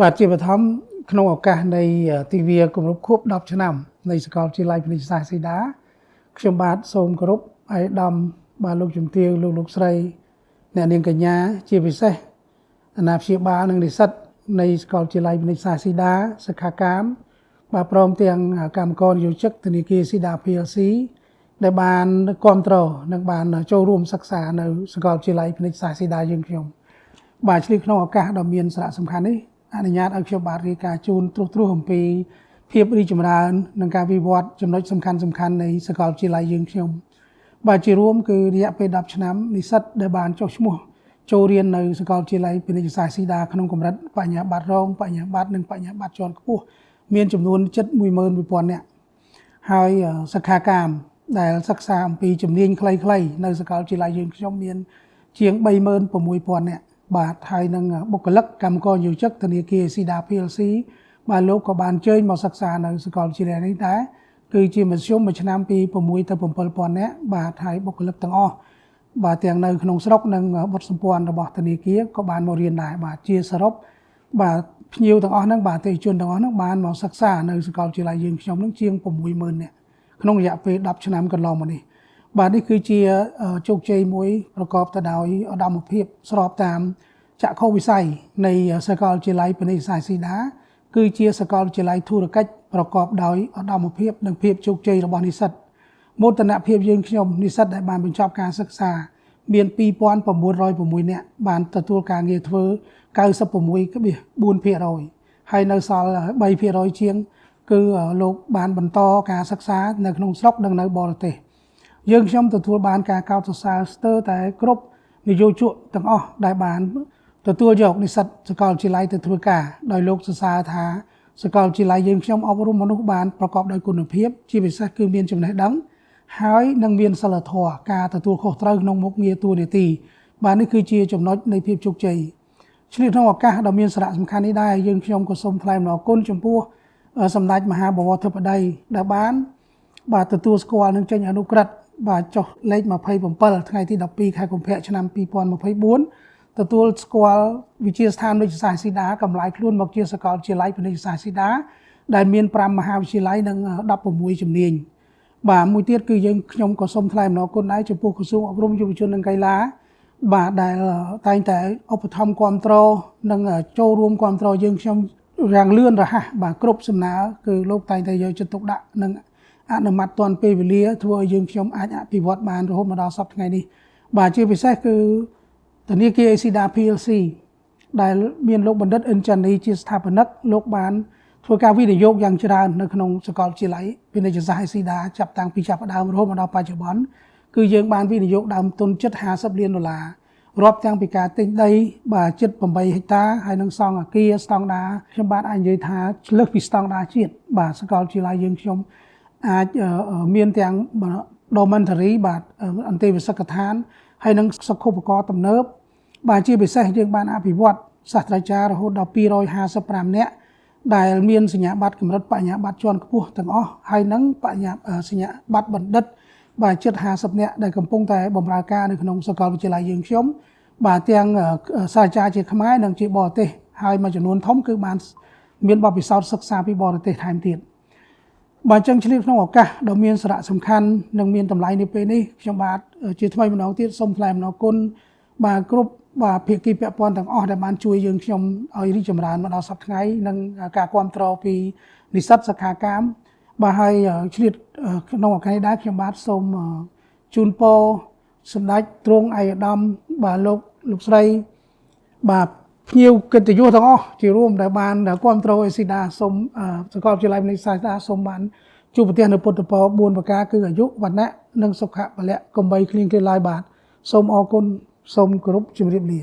បាទជាបឋមក្នុងឱកាសនៃទិវាគម្រប់ខួប10ឆ្នាំនៃសាកលវិទ្យាល័យពាណិជ្ជសាស្ត្រសីដាខ្ញុំបាទសូមគោរពអាយដាមបាទលោកជំទាវលោកស្រីអ្នកនាងកញ្ញាជាពិសេសអាណាព្យាបាលនិងនិស្សិតនៃសាកលវិទ្យាល័យពាណិជ្ជសាស្ត្រសីដាសិក្ខាកាមបាទព្រមទាំងកម្មករនិយោជិកធនាគារសីដា PLC ដែលបានគ្រប់គ្រងនិងបានចូលរួមសិក្សានៅសាកលវិទ្យាល័យពាណិជ្ជសាស្ត្រសីដាយើងខ្ញុំបាទឆ្លៀតក្នុងឱកាសដ៏មានសារៈសំខាន់នេះអនុញ្ញាតឲ្យខ្ញុំបាទរាយការណ៍ជូនត្រួសអំពីភាពរីកចម្រើននិងការវិវត្តចំណុចសំខាន់នៃសាកលវិទ្យាល័យយើងខ្ញុំបាទជារួមគឺរយៈពេល10ឆ្នាំនិស្សិតដែលបានចុះឈ្មោះចូលរៀននៅសាកលវិទ្យាល័យពាណិជ្ជសាស្ត្រសីដាក្នុងកម្រិតបញ្ញាបត្ររងបញ្ញាបត្រនិងបញ្ញាបត្រជាន់ខ្ពស់មានចំនួនជិត 11000 នាក់ហើយសិក្ខាកាមដែលសិក្សាអំពីជំនាញខ្លីៗនៅសាកលវិទ្យាល័យយើងខ្ញុំមានជាង 36000 នាក់បាទហើយនឹងបុគ្គលិកកម្មករនិយោជិកធនាគារសីដា PLC បាទលោកក៏បានអញ្ជើញមកសិក្សានៅសាកលវិទ្យាល័យនេះដែរគឺជាមធ្យមមួយឆ្នាំពី6ទៅ7000នាក់បាទហើយបុគ្គលិកទាំងអស់បាទទាំងនៅក្នុងស្រុកនិងបុតសម្ព័ន្ធរបស់ធនាគារក៏បានមករៀនដែរបាទជាសរុបបាទភ្ញៀវទាំងអស់ហ្នឹងបាទអតិថិជនទាំងអស់ហ្នឹងបានមកសិក្សានៅសាកលវិទ្យាល័យយើងខ្ញុំហ្នឹងជាង 60000 នាក់ក្នុងរយៈពេល10ឆ្នាំកន្លងមកនេះបាទនេះគឺជាជោគជ័យមួយប្រកបទៅដោយឧត្តមភាពស្របតាមចក្ខុវិស័យនៃសាកលវិទ្យាល័យពាណិជ្ជសាស្ត្រសីដាគឺជាសាកលវិទ្យាល័យធុរកិច្ចប្រកបដោយឧត្តមភាពនិងភាពជោគជ័យរបស់និស្សិតមោទនភាពយើងខ្ញុំនិស្សិតដែលបានបញ្ចប់ការសិក្សាមាន 2906 នាក់បានទទួលការងារធ្វើ 96.4% ហើយនៅសល់ 3% ជាងគឺលោកបានបន្តការសិក្សានៅក្នុងស្រុកនិងនៅបរទេសយើងខ្ញុំទទួលបានការកោតសរសើរស្ទើរតែគ្រប់និយោជកទាំងអស់ដែលបានទទួលយកនិស្សិតសាកលវិទ្យាល័យទៅធ្វើការដោយលោកសរសើរថាសាកលវិទ្យាល័យយើងខ្ញុំអប់រំមនុស្សបានប្រកបដោយគុណភាពជាពិសេសគឺមានចំណេះដឹងហើយនឹងមានសិលធម៌ការទទួលខុសត្រូវក្នុងមុខងារតួនាទីបាទនេះគឺជាចំណុចនៃភាពជោគជ័យឆ្លៀតក្នុងឱកាសដ៏មានសារៈសំខាន់នេះដែរយើងខ្ញុំក៏សូមថ្លែងអំណរគុណចំពោះសម្ដេចមហាបវរធិបតីដែលបានបាទទទួលស្គាល់និងចេញអនុក្រឹត្យបាទចុះលេខ27ថ្ងៃទី12ខែកុម្ភៈឆ្នាំ2024ទទួលស្គាល់វិទ្យាស្ថានវិទ្យាសាស្ត្រសីដាកម្លាយខ្លួនមកជាសាកលវិទ្យាល័យពាណិជ្ជសាស្ត្រសីដាដែលមាន5មហាវិទ្យាល័យនិង16ជំនាញបាទមួយទៀតគឺយើងខ្ញុំក៏សូមថ្លែងអំណរគុណដែរចំពោះក្រសួងអប់រំយុវជននិងកីឡាបាទដែលតែងតែឧបត្ថម្ភគ្រប់គ្រងនិងចូលរួមគ្រប់គ្រងយើងខ្ញុំយ៉ាងលឿនរហ័សបាទគ្រប់សំណើគឺលោកតែងតែយកចិត្តទុកដាក់និងអនុម័តទាន់ពេលវេលាធ្វើឲ្យយើងខ្ញុំអាចអភិវឌ្ឍបានរហូតមកដល់សប្តាហ៍ថ្ងៃនេះបាទជាពិសេសគឺធនាគារសីដា PLC ដែលមានលោកបណ្ឌិតអិនចានីជាស្ថាបនិកលោកបានធ្វើការវិនិយោគយ៉ាងច្រើននៅក្នុងសាកលវិទ្យាល័យពាណិជ្ជសាស្ត្រសីដាចាប់ផ្ដើមរហូតមកដល់បច្ចុប្បន្នគឺយើងបានវិនិយោគដើមទុនជិត$50 លានរាប់ទាំងពីការទិញដីបាទជិត8ហិកតាហើយនឹងសង់អគារស្តង់ដារខ្ញុំបាទអាចនិយាយថាលើសពីស្តង់ដារជាតិបាទសាកលវិទ្យាល័យយើងខ្ញុំអាចមានទាំង dormitory បាទអន្តេវាសិកដ្ឋានហើយនឹងសុខុបករណ៍ទំនើបបាទជាពិសេសយើងបានអភិវឌ្ឍសាស្ត្រាចារ្យរហូតដល់255នាក់ដែលមានសញ្ញាបត្រកម្រិតបញ្ញាបត្រជាន់ខ្ពស់ទាំងអស់ហើយនឹងសញ្ញាបត្របណ្ឌិតបាទជិត50នាក់ដែលកំពុងតែបម្រើការនៅក្នុងសាកលវិទ្យាល័យយើងខ្ញុំបាទទាំងសាស្ត្រាចារ្យជាខ្មែរនិងជាបរទេសហើយមួយចំនួនធំគឺបានមានបទពិសោធន៍សិក្សាពីបរទេសថែមទៀតបាទចឹងឆ្លៀតក្នុងឱកាសដ៏មានសារៈសំខាន់និងមានតម្លៃនៅពេលនេះខ្ញុំបាទជាថ្មីម្ដងទៀតសូមថ្លែងអំណរគុណបាទគ្រប់បាទភាគីពាក់ព័ន្ធទាំងអស់ដែលបានជួយយើងខ្ញុំឲ្យរីកចម្រើនមកដល់សប្តាហ៍ថ្ងៃនិងការគ្រប់គ្រងពីនិស្សិតសិក្ខាកាមបាទហើយឆ្លៀតក្នុងឱកាសនេះដែរខ្ញុំបាទសូមជូនពរសម្ដេចទ្រង់ឯកឧត្តមបាទលោកស្រីបាទភ្ញៀវកិត្តិយសទាំងអស់ជារួមដែលបានគ្រប់គ្រងអេស៊ីដាសូមសាកលវិទ្យាល័យពាណិជ្ជសាស្ត្រសូមបានជួបប្រទះនៅពុទ្ធពរ4ប្រការគឺអាយុវណ្ណៈនិងសុខៈពលៈកំបីគ្លៀងគ្លាឡើយបាទសូមអរគុណសូមគោរពជម្រាបលា